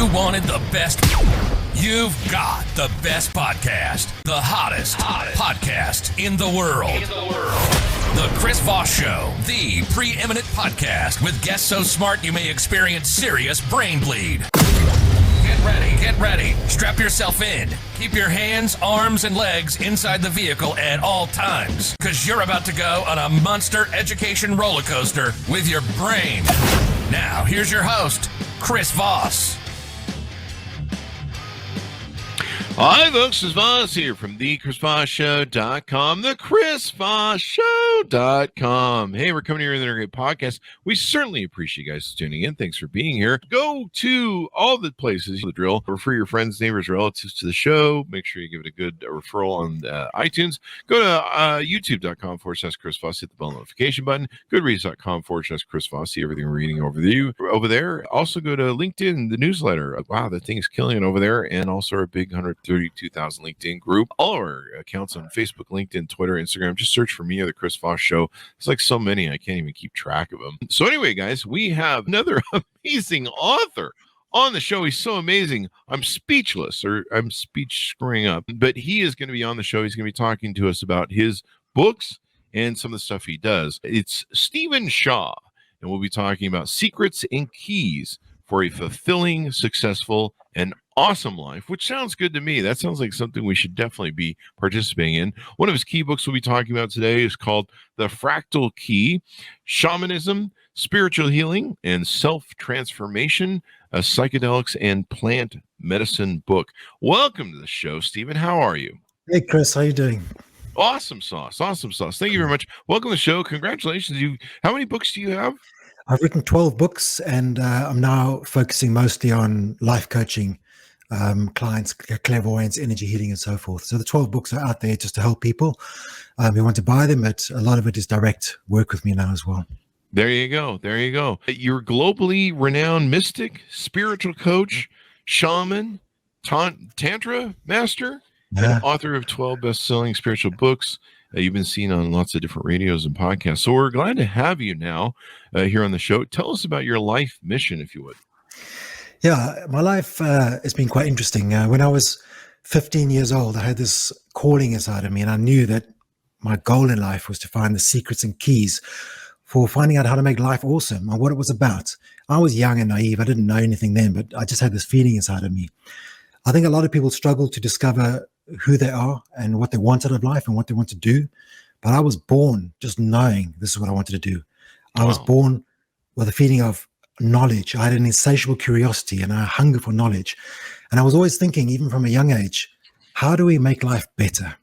you wanted the best, you've got the best podcast, the hottest podcast in the world. The Chris Voss Show, the preeminent podcast with guests so smart you may experience serious brain bleed. Get ready. Strap yourself in. Keep your hands, arms, and legs inside the vehicle at all times, because you're about to go on a monster education roller coaster with your brain. Now, here's your host, Chris Voss. Hi, folks. Chris Voss here from thechrisvossshow.com, thechrisvossshow.com. Hey, we're coming here with another great podcast. We certainly appreciate you guys tuning in. Thanks for being here. Go to all the places, the drill. Refer your friends, neighbors, relatives to the show. Make sure you give it a good referral on iTunes. Go to youtube.com/Chris Voss. Hit the bell notification button. Goodreads.com/Chris Voss. See everything we're reading over there. Also go to LinkedIn, the newsletter. Wow, that thing is killing it over there. And also our big 132,000 LinkedIn group. All our accounts on Facebook, LinkedIn, Twitter, Instagram. Just search for me or the Chris Voss Show. It's like so many, I can't even keep track of them. So anyway, guys, we have another amazing author on the show. He's so amazing. I'm speechless, or I'm speech screwing up. But he is going to be on the show. He's going to be talking to us about his books and some of the stuff he does. It's Stephen Shaw, and we'll be talking about secrets and keys for a fulfilling, successful, and awesome life, which sounds good to me. That sounds like something we should definitely be participating in. One of his key books we'll be talking about today is called The Fractal Key, Shamanism, Spiritual Healing, and Self-Transformation, a Psychedelics and Plant Medicine book. Welcome to the show, Stephen. How are you? Hey, Chris. How you doing? Awesome sauce. Thank you very much. Welcome to the show. Congratulations. How many books do you have? I've written 12 books, and I'm now focusing mostly on life coaching, clients, clairvoyance, energy healing, and so forth. So the 12 books are out there just to help people who want to buy them, but a lot of it is direct work with me now as well. There you go. You're globally renowned mystic, spiritual coach, shaman, tantra master, and author of 12 best-selling spiritual books. You've been seen on lots of different radios and podcasts. So we're glad to have you now here on the show. Tell us about your life mission, if you would. Yeah, my life has been quite interesting. When I was 15 years old, I had this calling inside of me, and I knew that my goal in life was to find the secrets and keys for finding out how to make life awesome and what it was about. I was young and naive. I didn't know anything then, but I just had this feeling inside of me. I think a lot of people struggle to discover who they are and what they want out of life and what they want to do. But I was born just knowing this is what I wanted to do. I was born with a feeling of knowledge. I had an insatiable curiosity and a hunger for knowledge. And I was always thinking, even from a young age, how do we make life better?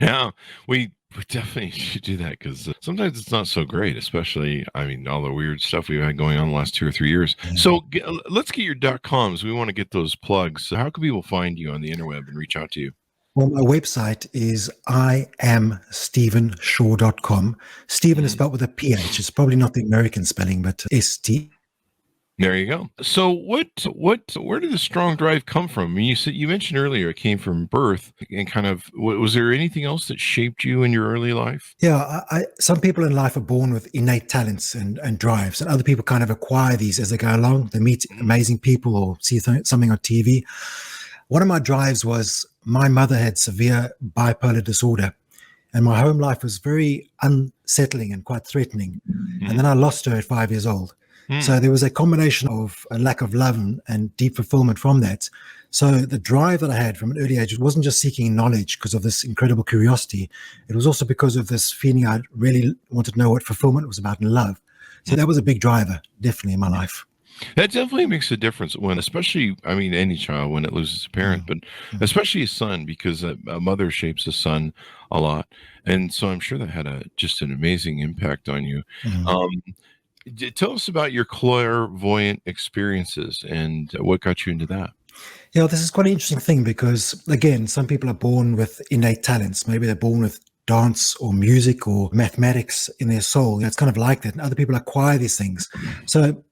Yeah, we definitely should do that, because sometimes it's not so great, especially, all the weird stuff we've had going on the last 2 or 3 years. Yeah. So let's get your .coms. We want to get those plugs. So how can people find you on the interweb and reach out to you? Well, my website is iamstephenshaw.com. Stephen is spelled with a PH. It's probably not the American spelling, but ST. There you go. So where did the strong drive come from? You mentioned earlier it came from birth, and was there anything else that shaped you in your early life? Yeah, some people in life are born with innate talents and drives, and other people kind of acquire these as they go along. They meet amazing people or see something on TV. One of my drives was my mother had severe bipolar disorder, and my home life was very unsettling and quite threatening. Mm-hmm. And then I lost her at 5 years old. So there was a combination of a lack of love and deep fulfillment from that. So the drive that I had from an early age, it wasn't just seeking knowledge because of this incredible curiosity. It was also because of this feeling I really wanted to know what fulfillment was about and love. So that was a big driver, definitely, in my life. That definitely makes a difference especially, any child when it loses a parent, but especially a son, because a mother shapes a son a lot. And so I'm sure that had just an amazing impact on you. Mm-hmm. Tell us about your clairvoyant experiences and what got you into that. Yeah, this is quite an interesting thing because, again, some people are born with innate talents. Maybe they're born with dance or music or mathematics in their soul. It's kind of like that. And other people acquire these things. So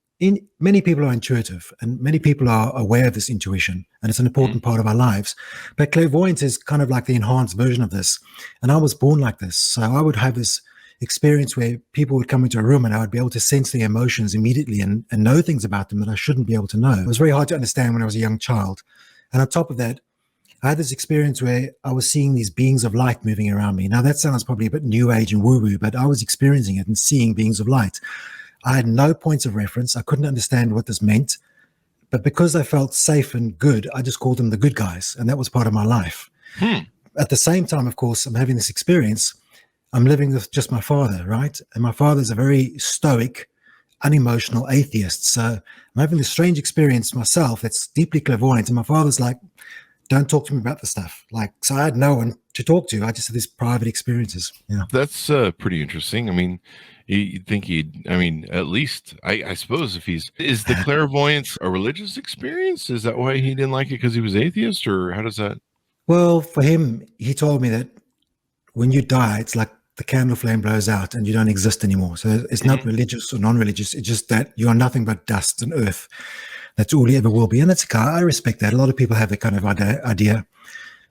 many people are intuitive, and many people are aware of this intuition, and it's an important part of our lives. But clairvoyance is kind of like the enhanced version of this. And I was born like this. So I would have this experience where people would come into a room and I would be able to sense their emotions immediately and know things about them that I shouldn't be able to know. It was very hard to understand when I was a young child. And on top of that, I had this experience where I was seeing these beings of light moving around me. Now, that sounds probably a bit new age and woo-woo, but I was experiencing it and seeing beings of light. I had no points of reference. I couldn't understand what this meant. But because I felt safe and good, I just called them the good guys. And that was part of my life. At the same time, of course, I'm having this experience. I'm living with just my father, right? And my father's a very stoic, unemotional atheist. So I'm having this strange experience myself that's deeply clairvoyant. And my father's like, don't talk to me about the stuff. Like, so I had no one to talk to. I just had these private experiences. Yeah. That's pretty interesting. I mean, you'd think at least, I suppose is the clairvoyance a religious experience? Is that why he didn't like it, because he was atheist, or how does that? Well, for him, he told me that when you die, it's like the candle flame blows out and you don't exist anymore. So it's not religious or non-religious. It's just that you are nothing but dust and earth. That's all you ever will be. And that's okay. I respect that. A lot of people have that kind of idea.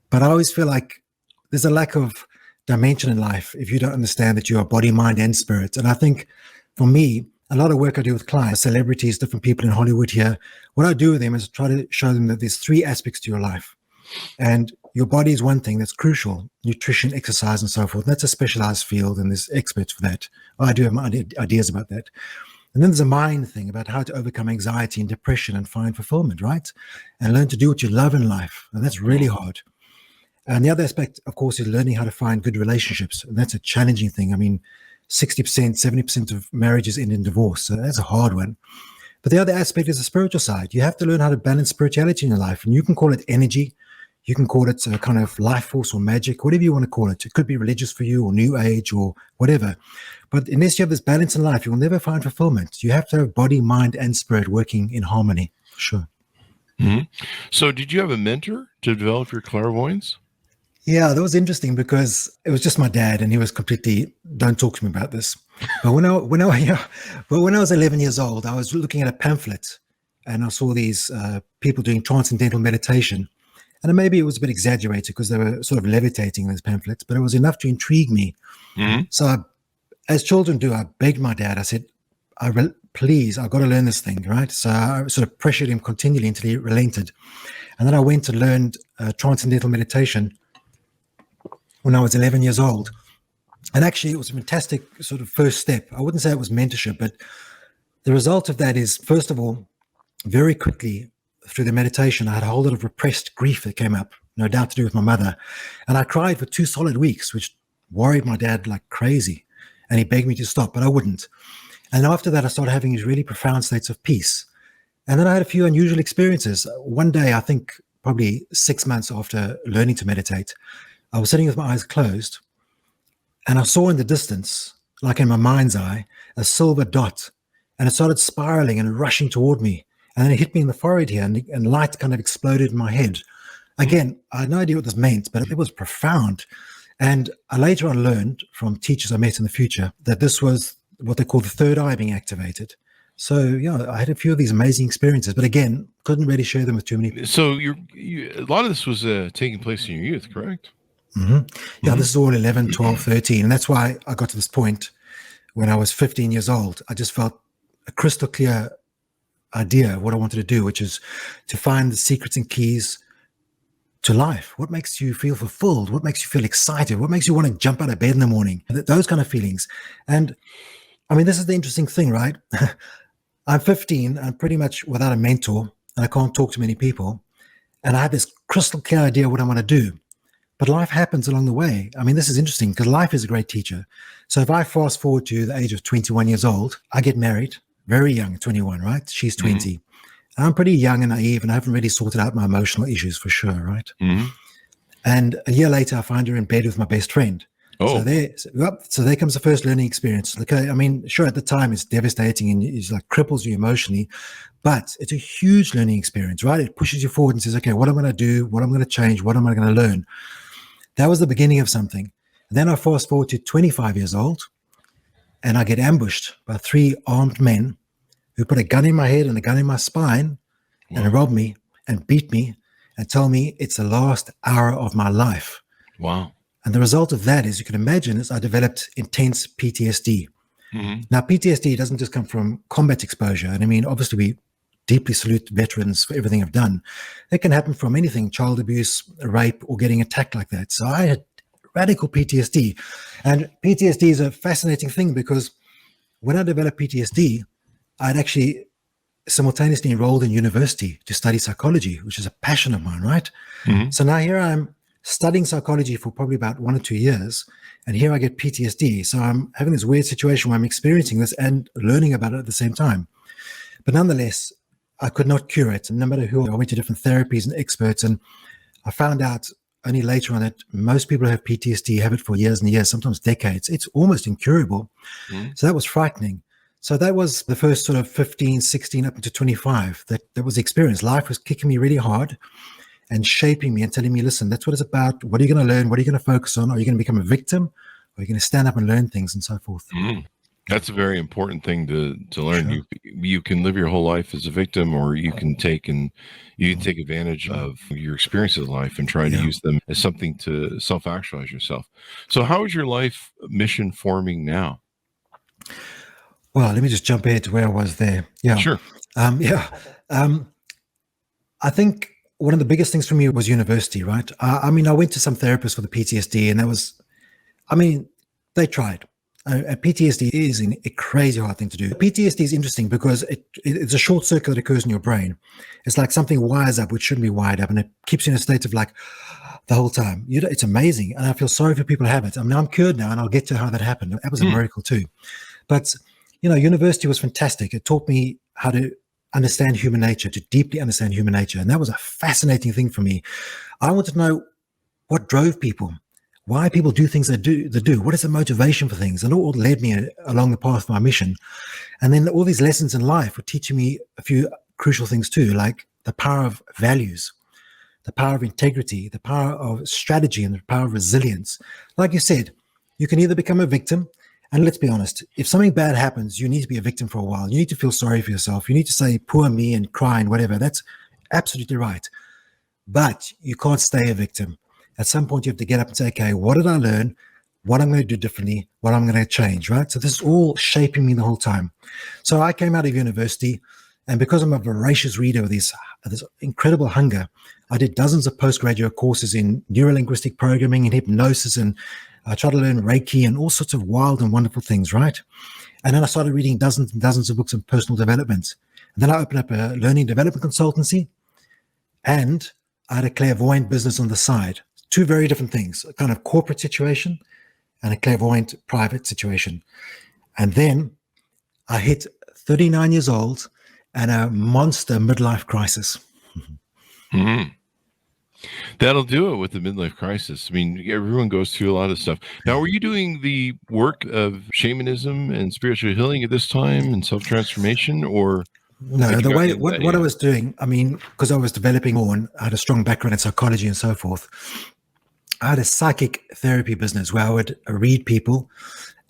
But I always feel like there's a lack of dimension in life if you don't understand that you are body, mind, and spirit. And I think for me, a lot of work I do with clients, celebrities, different people in Hollywood here, what I do with them is try to show them that there's 3 aspects to your life. And your body is one thing that's crucial: nutrition, exercise, and so forth. That's a specialized field, and there's experts for that. I do have my ideas about that. And then there's a mind thing about how to overcome anxiety and depression and find fulfillment, right? And learn to do what you love in life. And that's really hard. And the other aspect, of course, is learning how to find good relationships. And that's a challenging thing. I mean, 60%, 70% of marriages end in divorce. So that's a hard one. But the other aspect is the spiritual side. You have to learn how to balance spirituality in your life. And you can call it energy. You can call it a kind of life force or magic, whatever you want to call it. It could be religious for you or new age or whatever. But unless you have this balance in life, you will never find fulfillment. You have to have body, mind, and spirit working in harmony, for sure. So did you have a mentor to develop your clairvoyance? Yeah, that was interesting because it was just my dad, and he was completely, don't talk to me about this. But when I was 11 years old, I was looking at a pamphlet and I saw these people doing transcendental meditation. And maybe it was a bit exaggerated because they were sort of levitating those pamphlets, but it was enough to intrigue me. So as children do, I begged my dad. I said, please, I've got to learn this thing, right? So I sort of pressured him continually until he relented. And then I went and learned transcendental meditation when I was 11 years old. And actually, it was a fantastic sort of first step. I wouldn't say it was mentorship, but the result of that is, first of all, very quickly, through the meditation, I had a whole lot of repressed grief that came up, no doubt to do with my mother. And I cried for 2 solid weeks, which worried my dad like crazy. And he begged me to stop, but I wouldn't. And after that, I started having these really profound states of peace. And then I had a few unusual experiences. One day, I think probably 6 months after learning to meditate, I was sitting with my eyes closed, and I saw in the distance, like in my mind's eye, a silver dot. And it started spiraling and rushing toward me. And then it hit me in the forehead here, and light kind of exploded in my head. Again, I had no idea what this meant, but it was profound. And I later on learned from teachers I met in the future that this was what they call the third eye being activated. So, yeah, I had a few of these amazing experiences, but again, couldn't really share them with too many people. So a lot of this was taking place in your youth, correct? Yeah, this is all 11, 12, 13. And that's why I got to this point when I was 15 years old. I just felt a crystal clear idea of what I wanted to do, which is to find the secrets and keys to life. What makes you feel fulfilled? What makes you feel excited? What makes you want to jump out of bed in the morning? Those kind of feelings. And I mean, this is the interesting thing, right? I'm 15. I'm pretty much without a mentor, and I can't talk to many people. And I have this crystal clear idea of what I want to do. But life happens along the way. I mean, this is interesting because life is a great teacher. So if I fast forward to the age of 21 years old, I get married. Very young, 21, right? She's 20. I'm pretty young and naive, and I haven't really sorted out my emotional issues for sure, right? And a year later, I find her in bed with my best friend. So there comes the first learning experience. Okay, I mean, sure, at the time it's devastating and it's like cripples you emotionally, but it's a huge learning experience, right? It pushes you forward and says, okay, what am I going to do? What am I going to change? What am I going to learn? That was the beginning of something. And then I fast forward to 25 years old, and I get ambushed by 3 armed men who put a gun in my head and a gun in my spine and rob me and beat me and tell me it's the last hour of my life. Wow. And the result of that, as you can imagine, is I developed intense PTSD. Mm-hmm. Now, PTSD doesn't just come from combat exposure. And I mean, obviously, we deeply salute veterans for everything they've done. It can happen from anything, child abuse, rape, or getting attacked like that. So I had radical PTSD. And PTSD is a fascinating thing because when I developed PTSD, I'd actually simultaneously enrolled in university to study psychology, which is a passion of mine, right? Mm-hmm. So now here I'm studying psychology for probably about 1 or 2 years, and here I get PTSD. So I'm having this weird situation where I'm experiencing this and learning about it at the same time. But nonetheless, I could not cure it. And no matter who, I went to different therapies and experts, and I found out only later on that most people who have PTSD have it for years and years, sometimes decades. It's almost incurable. Mm-hmm. So that was frightening. So that was the first sort of 15, 16 up into 25. That was the experience. Life was kicking me really hard and shaping me and telling me, listen, that's what it's about. What are you going to learn? What are you going to focus on? Are you going to become a victim? Or are you going to stand up and learn things and so forth? Mm-hmm. That's a very important thing to learn. Sure. You can live your whole life as a victim, or you can take advantage of your experiences in life and try to use them as something to self-actualize yourself. So how is your life mission forming now? Well, let me just jump ahead to where I was there. Yeah. Sure. I think one of the biggest things for me was university, right? I mean, I went to some therapists for the PTSD, and they tried. PTSD is a crazy hard thing to do. PTSD is interesting because it's a short circuit that occurs in your brain. It's like something wires up, which shouldn't be wired up, and it keeps you in a state of like the whole time. It's amazing, and I feel sorry for people who have it. I mean, I'm cured now, and I'll get to how that happened. That was a miracle too. But university was fantastic. It taught me how to understand human nature, to deeply understand human nature. And that was a fascinating thing for me. I wanted to know what drove people, why people do things they do. What is the motivation for things? And all led me along the path of my mission. And then all these lessons in life were teaching me a few crucial things too, like the power of values, the power of integrity, the power of strategy, and the power of resilience. Like you said, you can either become a victim. And let's be honest, if something bad happens, you need to be a victim for a while. You need to feel sorry for yourself. You need to say, poor me, and cry and whatever. That's absolutely right. But you can't stay a victim. At some point, you have to get up and say, okay, what did I learn? What I'm going to do differently? What I'm going to change, right? So this is all shaping me the whole time. So I came out of university, and because I'm a voracious reader with this incredible hunger, I did dozens of postgraduate courses in neurolinguistic programming and hypnosis, and I tried to learn Reiki and all sorts of wild and wonderful things, right? And then I started reading dozens and dozens of books on personal development. And then I opened up a learning development consultancy, and I had a clairvoyant business on the side. Two very different things, a kind of corporate situation and a clairvoyant private situation. And then I hit 39 years old and a monster midlife crisis. Mm-hmm. That'll do it with the midlife crisis. I mean, everyone goes through a lot of stuff. Now, were you doing the work of shamanism and spiritual healing at this time and self-transformation, or? No, the way, what I was doing, I mean, because I was developing more and I had a strong background in psychology and so forth, I had a psychic therapy business where I would read people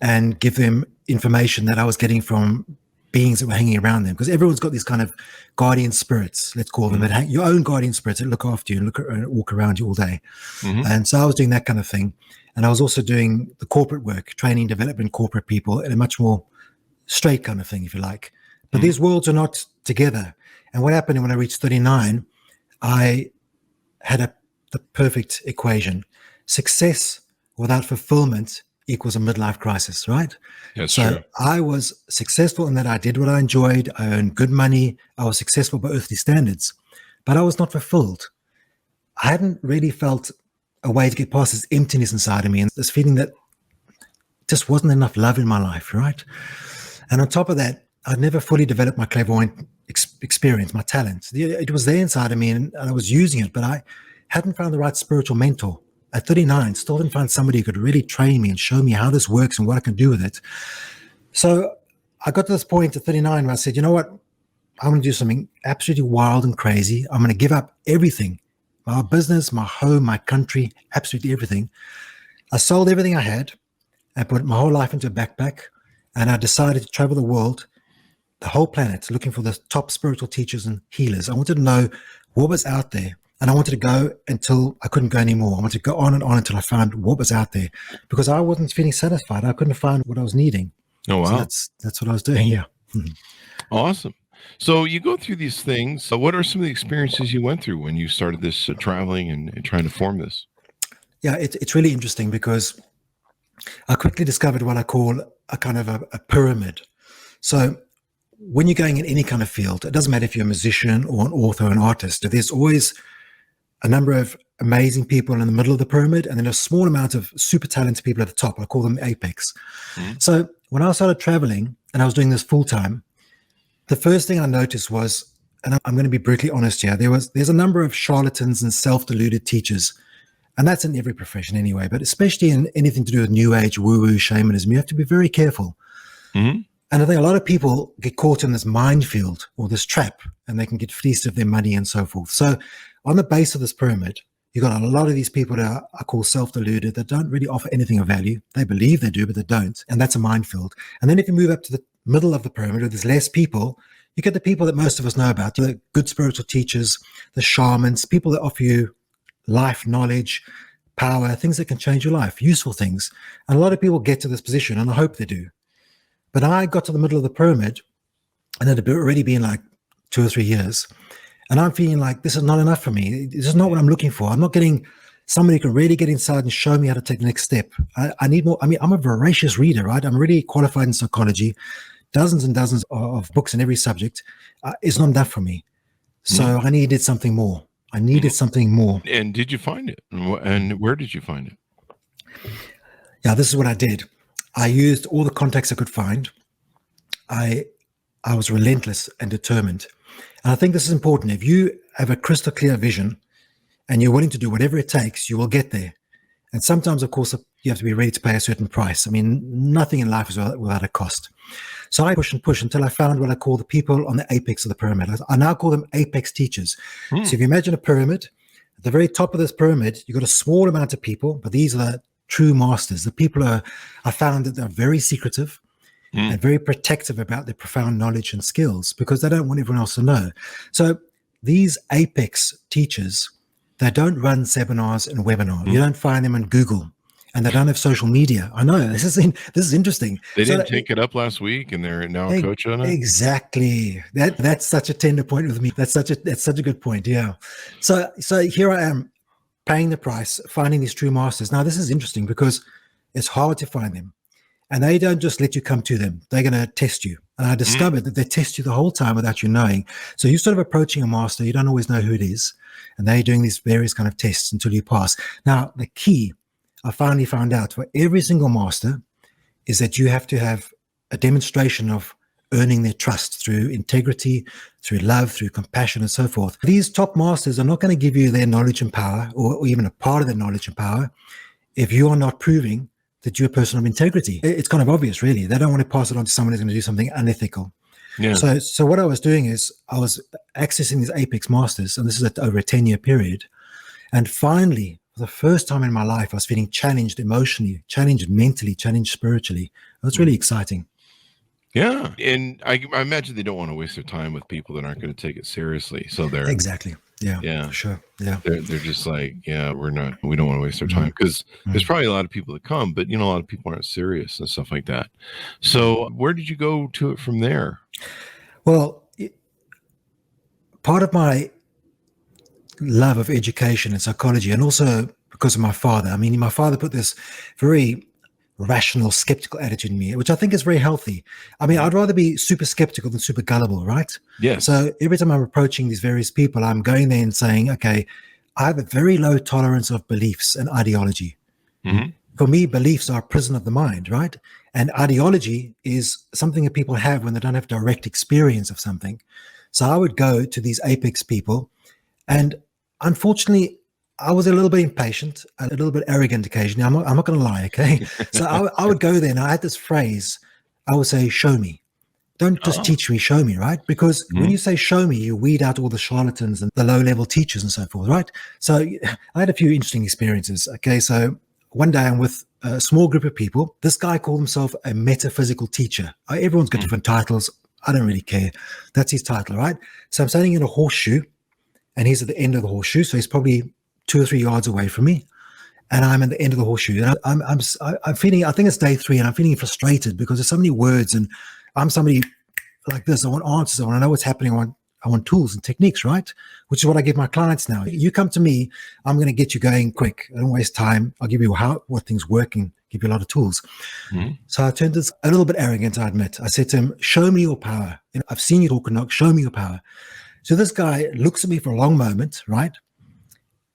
and give them information that I was getting from beings that were hanging around them, because everyone's got these kind of guardian spirits, let's call them, your own guardian spirits that look after you and walk around you all day. Mm-hmm. And so I was doing that kind of thing. And I was also doing the corporate work, training, developing corporate people in a much more straight kind of thing, if you like. But these worlds are not together. And what happened when I reached 39, I had the perfect equation. Success without fulfillment equals a midlife crisis, right? That's so true. I was successful in that I did what I enjoyed. I earned good money. I was successful by earthly standards, but I was not fulfilled. I hadn't really felt a way to get past this emptiness inside of me and this feeling that just wasn't enough love in my life, right? And on top of that, I'd never fully developed my clairvoyant experience, my talent. It was there inside of me and I was using it, but I hadn't found the right spiritual mentor. At 39, still didn't find somebody who could really train me and show me how this works and what I can do with it. So I got to this point at 39 where I said, you know what? I'm going to do something absolutely wild and crazy. I'm going to give up everything, my business, my home, my country, absolutely everything. I sold everything I had and put my whole life into a backpack, and I decided to travel the world, the whole planet, looking for the top spiritual teachers and healers. I wanted to know what was out there. And I wanted to go until I couldn't go anymore. I wanted to go on and on until I found what was out there, because I wasn't feeling satisfied. I couldn't find what I was needing. Oh, wow. So that's what I was doing. Yeah. Awesome. So you go through these things. So what are some of the experiences you went through when you started this traveling and trying to form this? Yeah, it's really interesting, because I quickly discovered what I call a kind of a pyramid. So when you're going in any kind of field, it doesn't matter if you're a musician or an author or an artist, there's always a number of amazing people in the middle of the pyramid, and then a small amount of super talented people at the top. I call them apex. So when I started traveling and I was doing this full time, the first thing I noticed was, and I'm going to be brutally honest here, there's a number of charlatans and self-deluded teachers, and that's in every profession anyway, but especially in anything to do with New Age, woo-woo, shamanism, you have to be very careful. And I think a lot of people get caught in this minefield or this trap, and they can get fleeced of their money and so forth. So on the base of this pyramid, you've got a lot of these people that are called self-deluded, that don't really offer anything of value. They believe they do, but they don't. And that's a minefield. And then if you move up to the middle of the pyramid, where there's less people, you get the people that most of us know about, the good spiritual teachers, the shamans, people that offer you life knowledge, power, things that can change your life, useful things. And a lot of people get to this position, and I hope they do. But I got to the middle of the pyramid, and it had already been like 2 or 3 years. And I'm feeling like this is not enough for me. This is not what I'm looking for. I'm not getting somebody who can really get inside and show me how to take the next step. I need more. I mean, I'm a voracious reader, right? I'm really qualified in psychology, dozens and dozens of books in every subject. It's not enough for me. So I needed something more. I needed something more. And did you find it? And where did you find it? Yeah, this is what I did. I used all the contacts I could find. I was relentless and determined. And I think this is important. If you have a crystal clear vision and you're willing to do whatever it takes, you will get there. And sometimes, of course, you have to be ready to pay a certain price. I mean, nothing in life is without a cost. So I push and push until I found what I call the people on the apex of the pyramid. I now call them apex teachers. So if you imagine a pyramid, at the very top of this pyramid, you've got a small amount of people, but these are the true masters. The people I found that they're very secretive and very protective about their profound knowledge and skills, because they don't want everyone else to know. So these apex teachers, they don't run seminars and webinars. You don't find them on Google, and they don't have social media. I know this is interesting. They didn't take it up last week, and they're now a coach on it. Exactly. That's such a tender point with me. That's such a good point. Yeah. So here I am, paying the price, finding these true masters. Now this is interesting, because it's hard to find them. And they don't just let you come to them. They're going to test you. And I discovered that they test you the whole time without you knowing. So you're sort of approaching a master. You don't always know who it is. And they're doing these various kind of tests until you pass. Now, the key I finally found out for every single master is that you have to have a demonstration of earning their trust through integrity, through love, through compassion, and so forth. These top masters are not going to give you their knowledge and power, or even a part of their knowledge and power, if you are not proving that you're a person of integrity. It's kind of obvious, really. They don't want to pass it on to someone who's going to do something unethical. Yeah. So what I was doing is I was accessing these apex masters, and this is over a 10-year period. And finally, for the first time in my life, I was feeling challenged emotionally, challenged mentally, challenged spiritually. It was really exciting. Yeah. And I imagine they don't want to waste their time with people that aren't going to take it seriously. So they're exactly. Yeah. Sure. Yeah. They're just like, we don't want to waste their time, because there's probably a lot of people that come, but a lot of people aren't serious and stuff like that. So where did you go to it from there? Well, part of my love of education and psychology, and also because of my father, my father put this very rational, skeptical attitude in me, which I think is very healthy. I'd rather be super skeptical than super gullible, right? Yes. So every time I'm approaching these various people, I'm going there and saying, okay, I have a very low tolerance of beliefs and ideology. For me, beliefs are a prison of the mind, right? And ideology is something that people have when they don't have direct experience of something. So I would go to these apex people, and unfortunately, I was a little bit impatient, a little bit arrogant occasionally. I'm not going to lie, okay? So I would go there, and I had this phrase. I would say, show me. Don't just teach me, show me, right? Because when you say show me, you weed out all the charlatans and the low-level teachers and so forth, right? So I had a few interesting experiences, okay? So one day I'm with a small group of people. This guy called himself a metaphysical teacher. Everyone's got different titles. I don't really care. That's his title, right? So I'm standing in a horseshoe, and he's at the end of the horseshoe. So he's probably 2 or 3 yards away from me. And I'm at the end of the horseshoe. And I'm feeling, I think it's day 3, and I'm feeling frustrated because there's so many words, and I'm somebody like this. I want answers. I want to know what's happening. I want tools and techniques, right? Which is what I give my clients now. You come to me, I'm going to get you going quick. I don't waste time. I'll give you what things work and give you a lot of tools. Mm-hmm. So I turned this a little bit arrogant, I admit. I said to him, show me your power. I've seen you talk and knock. Show me your power. So this guy looks at me for a long moment, right?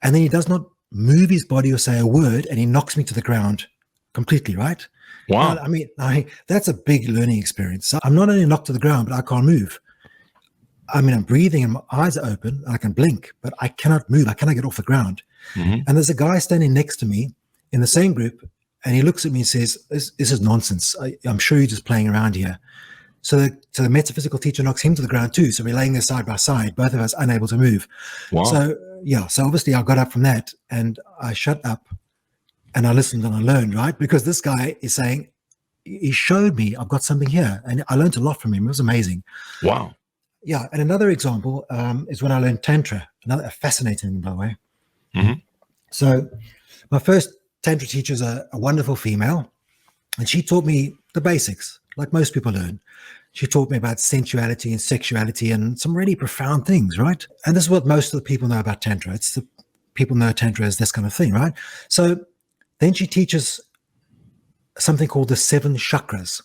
And then he does not move his body or say a word, and he knocks me to the ground completely, right? Wow. I mean, that's a big learning experience. So I'm not only knocked to the ground, but I can't move. I mean, I'm breathing and my eyes are open and I can blink, but I cannot move. I cannot get off the ground. Mm-hmm. And there's a guy standing next to me in the same group, and he looks at me and says, this is nonsense. I'm sure you're just playing around here. So the metaphysical teacher knocks him to the ground too. So we're laying there side by side, both of us unable to move. Wow. So obviously I got up from that and I shut up and I listened and I learned, right? Because this guy is saying, he showed me I've got something here, and I learned a lot from him. It was amazing. Wow. Yeah, and another example is when I learned tantra. Another fascinating, by the way. Mm-hmm. So my first tantra teacher is a wonderful female, and she taught me the basics, like most people learn. She taught me about sensuality and sexuality and some really profound things, right? And this is what most of the people know about tantra. People know tantra as this kind of thing, right? So then she teaches something called the 7 chakras.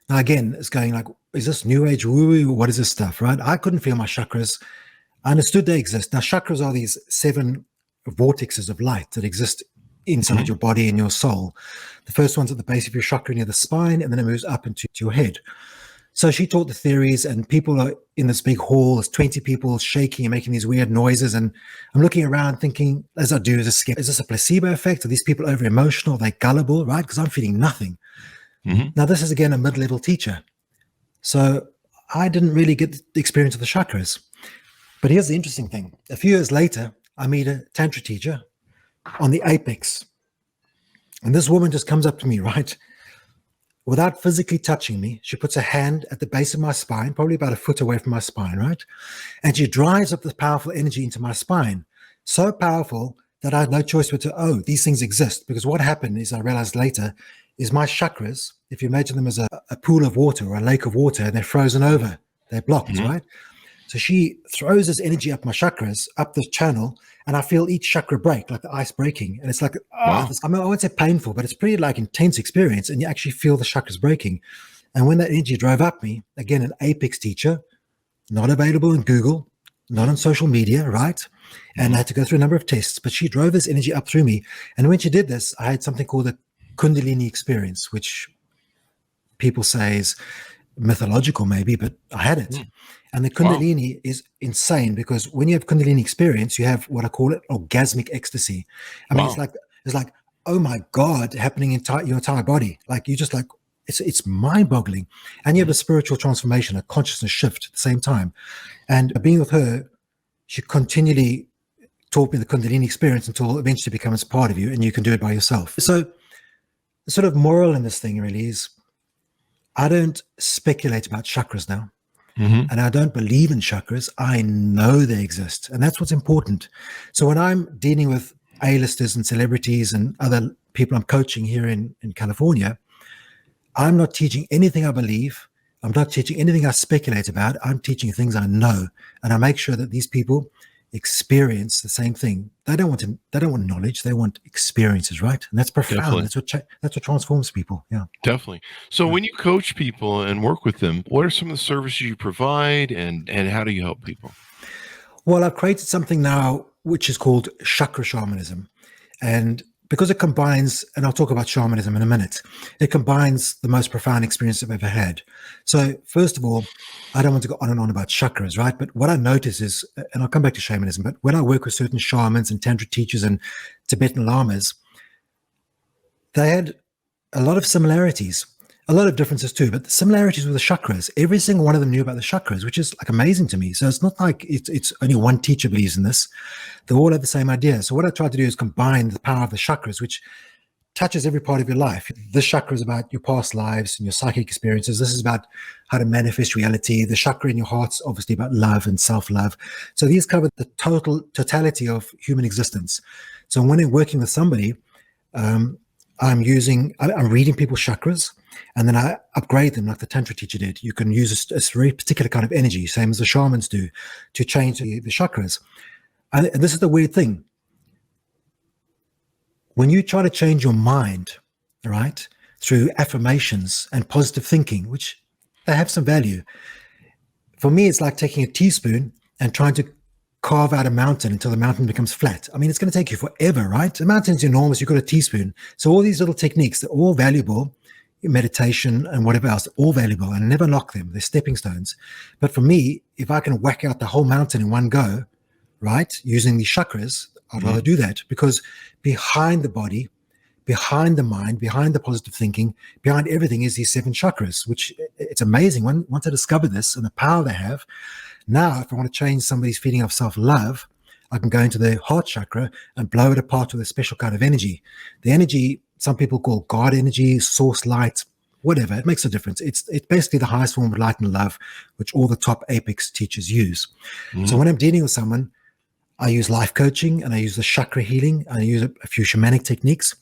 Now, again, it's going like, is this new age woo-woo? What is this stuff, right? I couldn't feel my chakras. I understood they exist. Now, chakras are these 7 vortexes of light that exist inside your body and your soul. The first one's at the base of your chakra near the spine, and then it moves up into your head. So she taught the theories, and people are in this big hall. There's 20 people shaking and making these weird noises. And I'm looking around thinking, as I do, is this a placebo effect? Are these people over emotional? Are they gullible, right? Because I'm feeling nothing. Mm-hmm. Now, this is, again, a mid-level teacher. So I didn't really get the experience of the chakras. But here's the interesting thing. A few years later, I meet a tantra teacher on the apex. And this woman just comes up to me, right? Without physically touching me, she puts a hand at the base of my spine, probably about a foot away from my spine, right? And she drives up this powerful energy into my spine. So powerful that I had no choice but to, these things exist. Because what happened is, I realized later, is my chakras, if you imagine them as a pool of water or a lake of water, and they're frozen over, they're blocked, right? So she throws this energy up my chakras, up the channel, and I feel each chakra break, like the ice breaking. And it's like, I won't say painful, but it's pretty like intense experience. And you actually feel the chakras breaking. And when that energy drove up me, again, an apex teacher, not available in Google, not on social media, right? And I had to go through a number of tests, but she drove this energy up through me. And when she did this, I had something called a Kundalini experience, which people say is mythological maybe, but I had it. And the Kundalini is insane, because when you have Kundalini experience, you have what I call it orgasmic ecstasy. I mean, it's like, oh my God, happening in your entire body. Like, you just like, it's mind boggling. And you have a spiritual transformation, a consciousness shift at the same time. And being with her, she continually taught me the Kundalini experience until eventually it becomes part of you and you can do it by yourself. So the sort of moral in this thing really is, I don't speculate about chakras now. And I don't believe in chakras. I know they exist. And that's what's important. So when I'm dealing with A-listers and celebrities and other people I'm coaching here in California, I'm not teaching anything I believe. I'm not teaching anything I speculate about. I'm teaching things I know. And I make sure that these people experience the same thing. They don't want knowledge. They want experiences, right? And that's profound. Definitely. That's what transforms people. Yeah, definitely. So when you coach people and work with them, what are some of the services you provide, and how do you help people? Well, I've created something now which is called chakra shamanism, and because it combines, and I'll talk about shamanism in a minute, it combines the most profound experience I've ever had. So first of all, I don't want to go on and on about chakras, right? But what I notice is, and I'll come back to shamanism, but when I work with certain shamans and tantra teachers and Tibetan lamas, they had a lot of similarities, a lot of differences too, but the similarities with the chakras, every single one of them knew about the chakras, which is like amazing to me. So it's not like it's only one teacher believes in this. They all have the same idea. So what I try to do is combine the power of the chakras, which touches every part of your life. This chakra is about your past lives and your psychic experiences. This is about how to manifest reality. The chakra in your heart's obviously about love and self-love. So these cover the totality of human existence. So when I'm working with somebody, I'm reading people's chakras, and then I upgrade them like the tantra teacher did. You can use a very particular kind of energy, same as the shamans do, to change the chakras. And this is the weird thing. When you try to change your mind, right, through affirmations and positive thinking, which they have some value, for me, it's like taking a teaspoon and trying to carve out a mountain until the mountain becomes flat. I mean, it's going to take you forever, right? The mountain's enormous. You've got a teaspoon. So all these little techniques, they're all valuable. Meditation and whatever else, all valuable, and I never knock them. They're stepping stones. But for me, if I can whack out the whole mountain in one go, right, using these chakras, I'd rather do that, because behind the body, behind the mind, behind the positive thinking, behind everything is these 7 chakras, which it's amazing. Once I discover this and the power they have, now if I want to change somebody's feeling of self-love, I can go into the heart chakra and blow it apart with a special kind of energy. The energy, some people call God energy, source light, whatever. It makes a difference. It's basically the highest form of light and love, which all the top apex teachers use. So when I'm dealing with someone, I use life coaching, and I use the chakra healing, and I use a few shamanic techniques.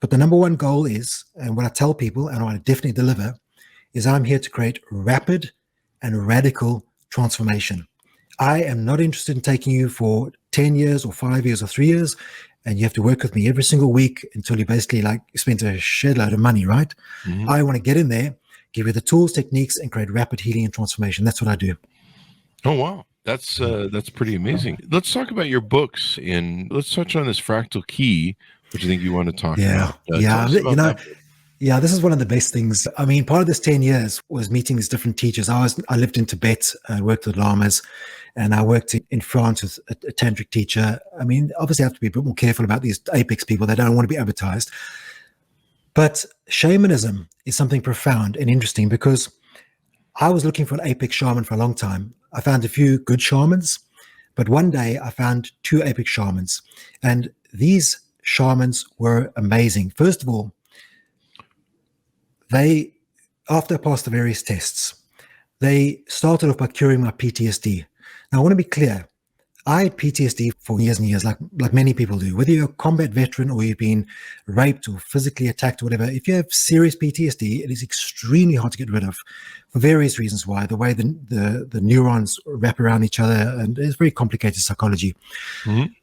But the number one goal is, and what I tell people, and I definitely deliver, is I'm here to create rapid and radical transformation. I am not interested in taking you for 10 years or 5 years or 3 years, and you have to work with me every single week until you basically spend a shed load of money, right? I want to get in there, give you the tools, techniques, and create rapid healing and transformation. That's what I do. Oh, wow. That's pretty amazing. Let's talk about your books, and let's touch on this fractal key, which I think you want to talk about. Yeah, this is one of the best things. I mean, part of this 10 years was meeting these different teachers. I lived in Tibet, I worked with lamas, and I worked in France with a tantric teacher. I mean, obviously I have to be a bit more careful about these apex people. They don't want to be advertised. But shamanism is something profound and interesting, because I was looking for an apex shaman for a long time. I found a few good shamans, but one day I found 2 apex shamans, and these shamans were amazing. First of all, after I passed the various tests, they started off by curing my PTSD. Now, I want to be clear. I had PTSD for years and years, like many people do. Whether you're a combat veteran or you've been raped or physically attacked or whatever, if you have serious PTSD, it is extremely hard to get rid of for various reasons why. The way the neurons wrap around each other, and it's very complicated psychology.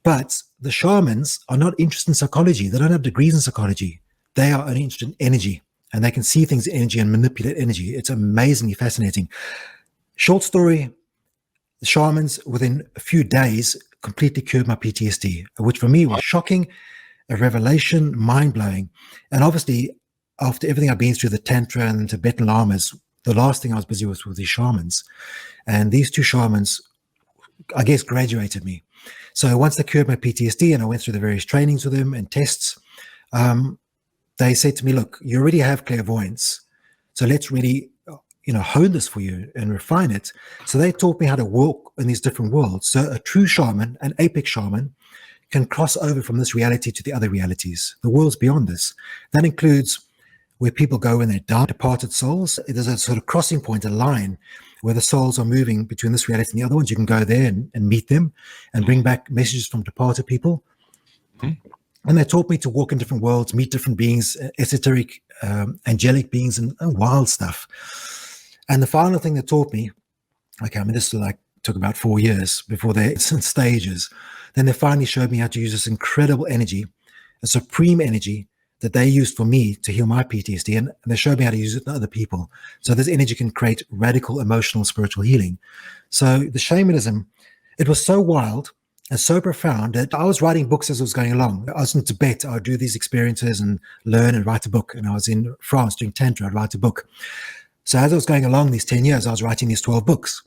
But the shamans are not interested in psychology. They don't have degrees in psychology. They are only interested in energy, and they can see things in energy and manipulate energy. It's amazingly fascinating. Short story. The shamans, within a few days, completely cured my PTSD, which for me was shocking, a revelation, mind-blowing. And obviously, after everything I've been through, the tantra and the Tibetan lamas, the last thing I was busy with were these shamans. And these 2 shamans, I guess, graduated me. So once they cured my PTSD and I went through the various trainings with them and tests, they said to me, look, you already have clairvoyance, so let's really hone this for you and refine it. So they taught me how to walk in these different worlds. So a true shaman, an apex shaman, can cross over from this reality to the other realities, the worlds beyond this. That includes where people go when they die, departed souls. There's a sort of crossing point, a line where the souls are moving between this reality and the other ones. You can go there and meet them and bring back messages from departed people. And they taught me to walk in different worlds, meet different beings, esoteric, angelic beings, and wild stuff. And the final thing they taught me, this took about 4 years before it's in stages. Then they finally showed me how to use this incredible energy, a supreme energy that they used for me to heal my PTSD. And they showed me how to use it to other people. So this energy can create radical emotional, spiritual healing. So the shamanism, it was so wild and so profound that I was writing books as I was going along. I was in Tibet, I would do these experiences and learn and write a book. And I was in France doing tantra, I'd write a book. So as I was going along these 10 years, I was writing these 12 books.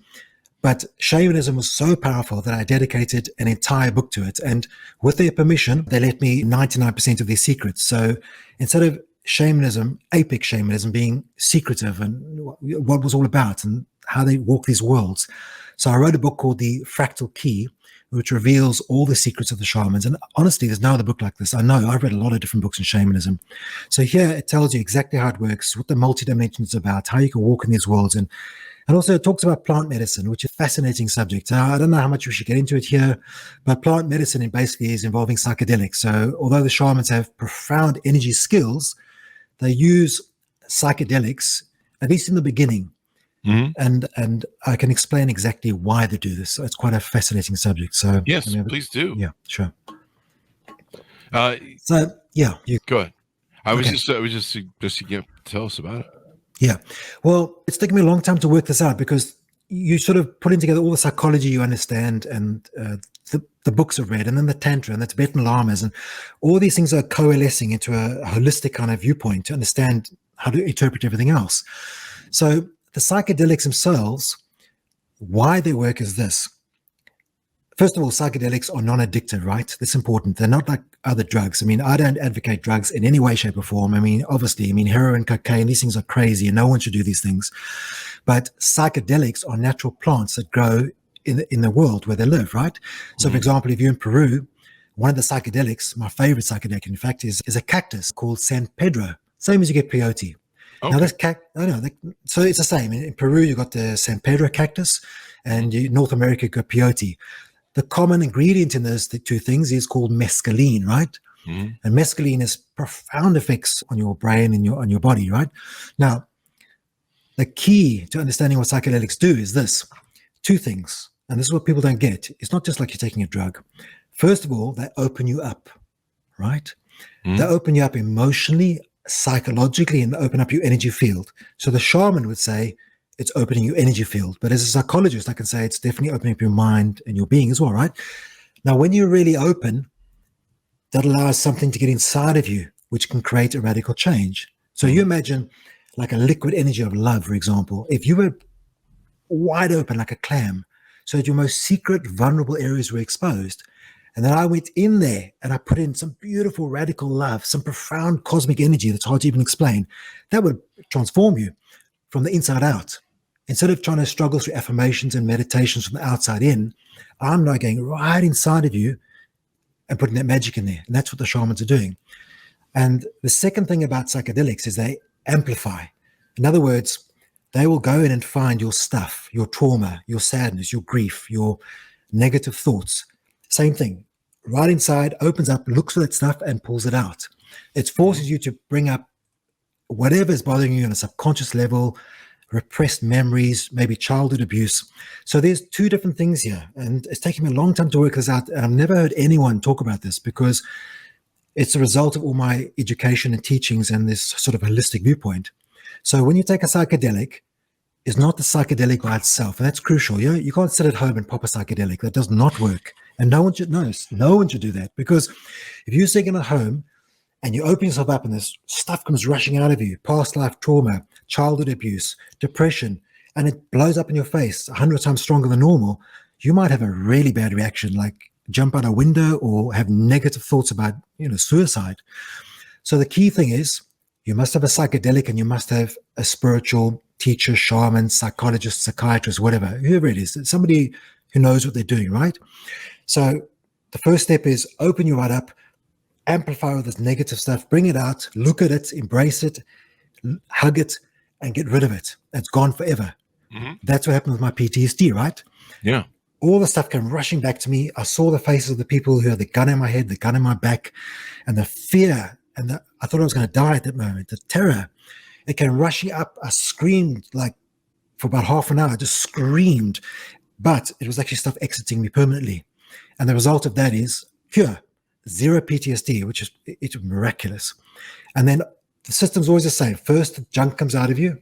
But shamanism was so powerful that I dedicated an entire book to it. And with their permission, they let me 99% of their secrets. So instead of shamanism, apic shamanism, being secretive and what it was all about and how they walk these worlds. So I wrote a book called The Fractal Key, which reveals all the secrets of the shamans. And honestly, there's no other book like this. I know I've read a lot of different books in shamanism. So here it tells you exactly how it works, what the multidimension is about, how you can walk in these worlds. And also it talks about plant medicine, which is a fascinating subject. I don't know how much we should get into it here, but plant medicine basically is involving psychedelics. So although the shamans have profound energy skills, they use psychedelics, at least in the beginning. And I can explain exactly why they do this. So it's quite a fascinating subject. So yes, please do. Yeah, sure. You go ahead. I was just to tell us about it. Yeah. Well, it's taken me a long time to work this out because you sort of putting together all the psychology you understand and the books I've read and then the tantra and the Tibetan lamas and all these things are coalescing into a holistic kind of viewpoint to understand how to interpret everything else. So the psychedelics themselves, why they work is this. First of all, psychedelics are non-addictive, right? That's important. They're not like other drugs. I mean, I don't advocate drugs in any way, shape, or form. I mean, obviously, heroin, cocaine, these things are crazy and no one should do these things. But psychedelics are natural plants that grow in the world where they live, right? So, for example, if you're in Peru, one of the psychedelics, my favorite psychedelic, in fact, is a cactus called San Pedro, same as you get peyote. Okay. Now, this so it's the same. In Peru, you got the San Pedro cactus, and in North America, you got peyote. The common ingredient in those two things is called mescaline, right? And mescaline has profound effects on your brain and on your body, right? Now, the key to understanding what psychedelics do is this: two things, and this is what people don't get. It's not just like you're taking a drug. First of all, they open you up, right? They open you up emotionally, psychologically, and open up your energy field. So the shaman would say it's opening your energy field, but as a psychologist, I can say it's definitely opening up your mind and your being as well, right? Now, when you're really open, that allows something to get inside of you, which can create a radical change. So you imagine like a liquid energy of love, for example. If you were wide open like a clam, so that your most secret, vulnerable areas were exposed, and then I went in there and I put in some beautiful radical love, some profound cosmic energy that's hard to even explain, that would transform you from the inside out. Instead of trying to struggle through affirmations and meditations from the outside in, I'm now going right inside of you and putting that magic in there. And that's what the shamans are doing. And the second thing about psychedelics is they amplify. In other words, they will go in and find your stuff, your trauma, your sadness, your grief, your negative thoughts. Same thing, right inside, opens up, looks for that stuff and pulls it out. It forces you to bring up whatever is bothering you on a subconscious level, repressed memories, maybe childhood abuse. So there's two different things here. And it's taken me a long time to work this out. And I've never heard anyone talk about this because it's a result of all my education and teachings and this sort of holistic viewpoint. So when you take a psychedelic, it's not the psychedelic by itself. And that's crucial. You can't sit at home and pop a psychedelic. That does not work. And no one should know. No one should do that. Because if you're sitting at home and you open yourself up and this stuff comes rushing out of you, past life trauma, childhood abuse, depression, and it blows up in your face 100 times stronger than normal, you might have a really bad reaction, like jump out a window or have negative thoughts about, suicide. So the key thing is you must have a psychedelic and you must have a spiritual teacher, shaman, psychologist, psychiatrist, whatever, whoever it is, somebody who knows what they're doing, right? So the first step is open your heart up, amplify all this negative stuff, bring it out, look at it, embrace it, hug it, and get rid of it. It's gone forever. That's what happened with my PTSD, right? Yeah. All the stuff came rushing back to me. I saw the faces of the people who had the gun in my head, the gun in my back, and the fear, and I thought I was going to die at that moment, the terror. It came rushing up. I screamed like for about half an hour. I just screamed, but it was actually stuff exiting me permanently. And the result of that is cure, zero PTSD, which is it's miraculous. And then the system's always the same. First, the junk comes out of you,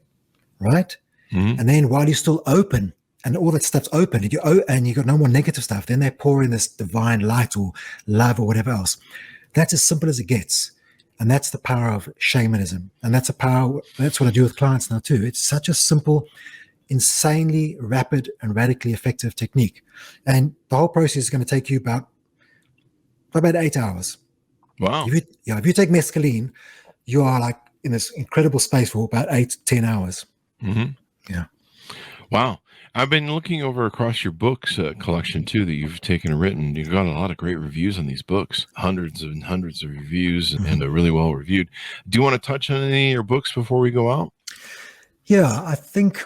right? And then while you're still open and all that stuff's open and you got no more negative stuff, then they pour in this divine light or love or whatever else. That's as simple as it gets. And that's the power of shamanism. And that's what I do with clients now too. It's such a simple, insanely rapid and radically effective technique. And the whole process is going to take you about 8 hours. Wow. If you take mescaline, you are like in this incredible space for about 8 to 10 hours. Mm-hmm. Yeah. Wow. I've been looking over across your books collection too that you've taken and written. You've got a lot of great reviews on these books, hundreds and hundreds of reviews, and they're really well reviewed. Do you want to touch on any of your books before we go out? Yeah, I think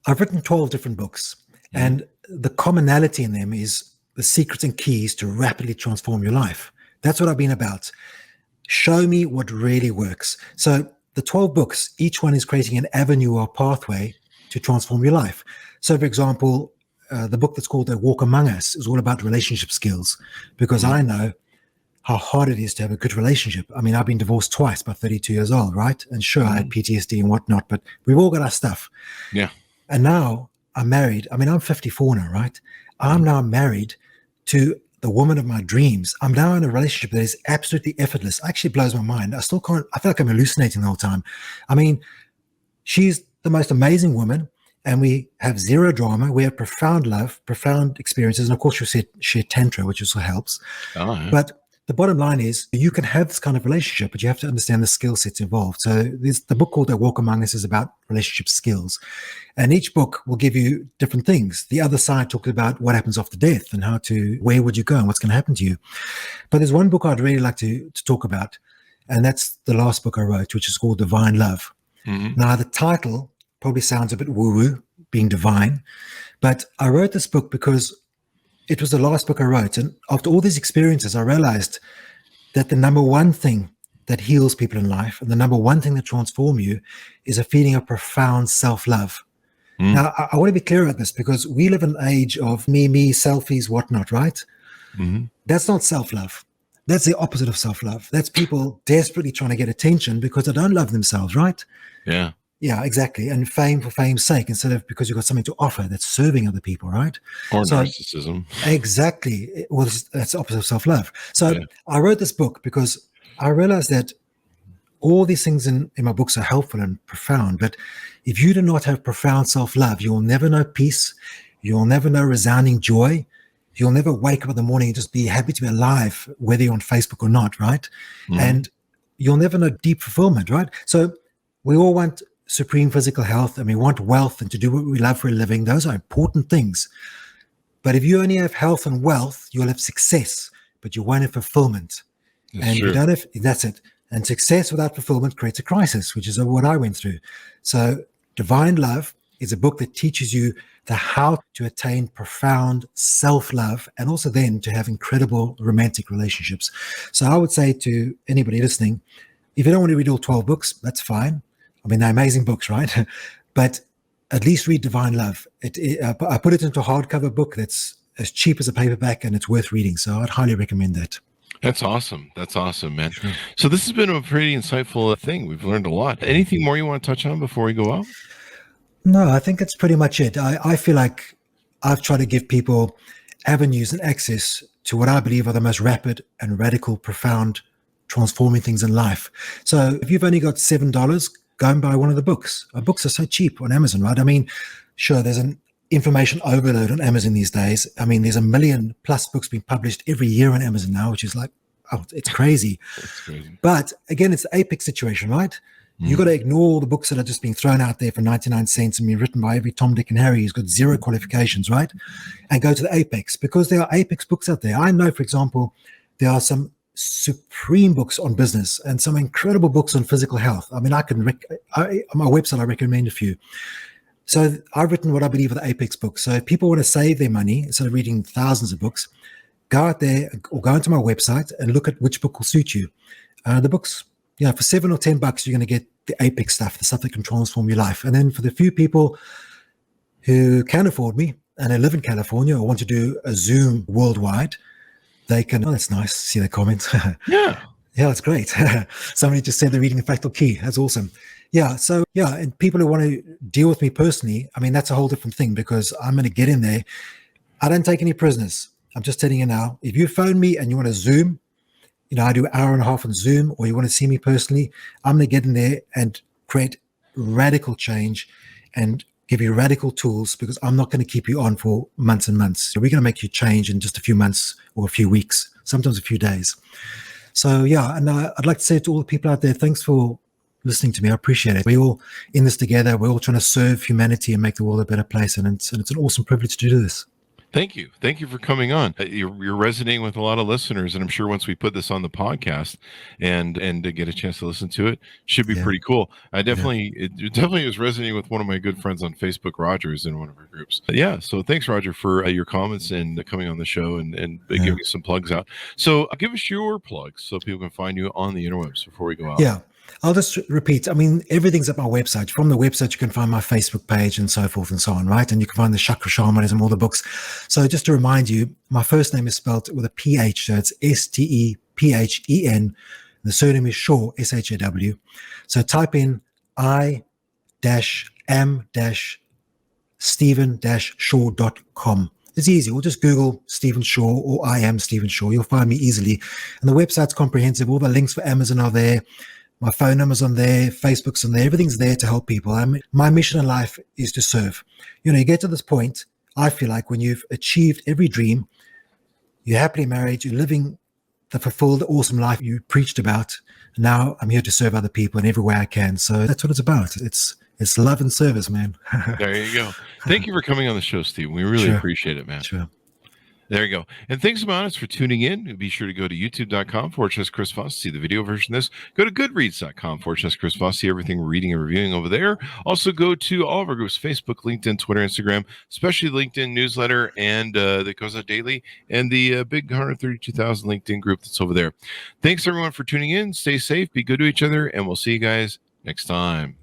I've written 12 different books, and the commonality in them is the secrets and keys to rapidly transform your life. That's what I've been about. Show me what really works. So the 12 books, each one is creating an avenue or pathway to transform your life. So, for example, the book that's called A Walk Among Us is all about relationship skills, because I know how hard it is to have a good relationship. I mean, I've been divorced twice by 32 years old, right? And sure, I had PTSD and whatnot, but we've all got our stuff. Yeah. And now I'm married. I mean, I'm 54 now, right? I'm now married to the woman of my dreams. I'm now in a relationship that is absolutely effortless. Actually blows my mind. I still can't, I feel like I'm hallucinating the whole time. I mean, she's the most amazing woman, and we have zero drama. We have profound love, profound experiences. And of course, you share tantra, which also helps. Oh, yeah. But the bottom line is you can have this kind of relationship, but you have to understand the skill sets involved. So the book called A Walk Among Us is about relationship skills. And each book will give you different things. The other side talks about what happens after death and where would you go and what's going to happen to you. But there's one book I'd really like to talk about, and that's the last book I wrote, which is called Divine Love. Mm-hmm. Now, the title probably sounds a bit woo-woo, being divine, but I wrote this book because it was the last book I wrote. And after all these experiences, I realized that the number one thing that heals people in life and the number one thing that transforms you is a feeling of profound self-love. Now, I want to be clear about this because we live in an age of me, selfies, whatnot, right? Mm-hmm. That's not self-love. That's the opposite of self-love. That's people desperately trying to get attention because they don't love themselves, right? Yeah. Yeah, exactly. And fame for fame's sake, instead of because you've got something to offer that's serving other people, right? Or narcissism. Exactly. Well, that's the opposite of self-love. So I wrote this book because I realized that all these things in my books are helpful and profound. But if you do not have profound self-love, you'll never know peace. You'll never know resounding joy. You'll never wake up in the morning and just be happy to be alive, whether you're on Facebook or not, right? And you'll never know deep fulfillment, right? So we all want supreme physical health, and we want wealth and to do what we love for a living. Those are important things. But if you only have health and wealth, you'll have success, but you won't have fulfillment. You don't have, that's it. And success without fulfillment creates a crisis, which is what I went through. So Divine Love is a book that teaches you the how to attain profound self-love and also then to have incredible romantic relationships. So I would say to anybody listening, if you don't want to read all 12 books, that's fine. I mean, they're amazing books, right? But at least read Divine Love. I put it into a hardcover book that's as cheap as a paperback, and it's worth reading. So I'd highly recommend that. That's awesome. That's awesome, man. Sure. So this has been a pretty insightful thing. We've learned a lot. Anything more you want to touch on before we go out? No, I think that's pretty much it. I feel like I've tried to give people avenues and access to what I believe are the most rapid and radical, profound, transforming things in life. So if you've only got $7, go and buy one of the books. Books are so cheap on Amazon, right? I mean, sure, there's an information overload on Amazon these days. I mean, there's 1 million+ books being published every year on Amazon now, which is like, oh, it's crazy. That's crazy. But again, it's the apex situation, right? You've got to ignore all the books that are just being thrown out there for 99 cents and being written by every Tom, Dick, and Harry who's got zero qualifications, right? And go to the apex, because there are apex books out there. I know, for example, there are some supreme books on business and some incredible books on physical health. I mean, on my website, I recommend a few. So I've written what I believe are the apex books. So if people want to save their money instead of reading thousands of books, go out there or go onto my website and look at which book will suit you. The books, for $7 or $10, you're going to get the apex stuff, the stuff that can transform your life. And then for the few people who can afford me and they live in California or want to do a Zoom worldwide, they can, oh, that's nice. See the comments. Yeah. Yeah, that's great. Somebody just said they're reading the Fractal Key. That's awesome. Yeah. So, and people who want to deal with me personally, I mean, that's a whole different thing because I'm going to get in there. I don't take any prisoners. I'm just telling you now, if you phone me and you want to Zoom, I do an hour and a half on Zoom, or you want to see me personally, I'm going to get in there and create radical change and give you radical tools, because I'm not going to keep you on for months and months. So we're going to make you change in just a few months or a few weeks, sometimes a few days. So, and I'd like to say to all the people out there, thanks for listening to me. I appreciate it. We're all in this together. We're all trying to serve humanity and make the world a better place. And it's an awesome privilege to do this. Thank you. Thank you for coming on. You're resonating with a lot of listeners, and I'm sure once we put this on the podcast and to get a chance to listen to it, should be pretty cool. It definitely was resonating with one of my good friends on Facebook, Roger, is in one of our groups. So thanks, Roger, for your comments and coming on the show and giving some plugs out. So give us your plugs so people can find you on the interwebs before we go out. Yeah. I'll just repeat. I mean, everything's at my website. From the website, you can find my Facebook page and so forth and so on, right? And you can find the Chakra Shamanism, all the books. So just to remind you, my first name is spelled with a PH, so it's Stephen. The surname is Shaw, Shaw. So type in I-am-Stephen-Shaw.com. It's easy. We'll just Google Stephen Shaw or I am Stephen Shaw. You'll find me easily. And the website's comprehensive. All the links for Amazon are there. My phone number's on there, Facebook's on there, everything's there to help people. My mission in life is to serve. You get to this point, I feel like when you've achieved every dream, you're happily married, you're living the fulfilled, awesome life you preached about. Now I'm here to serve other people in every way I can. So that's what it's about. It's love and service, man. There you go. Thank you for coming on the show, Steve. We really appreciate it, man. Sure. There you go. And thanks so for tuning in. Be sure to go to youtube.com/Chris Voss, see the video version of this. Go to goodreads.com/Chris Voss, see everything we're reading and reviewing over there. Also go to all of our groups, Facebook, LinkedIn, Twitter, Instagram, especially LinkedIn newsletter and that goes out daily, and the big 132,000 LinkedIn group that's over there. Thanks everyone for tuning in. Stay safe, be good to each other, and we'll see you guys next time.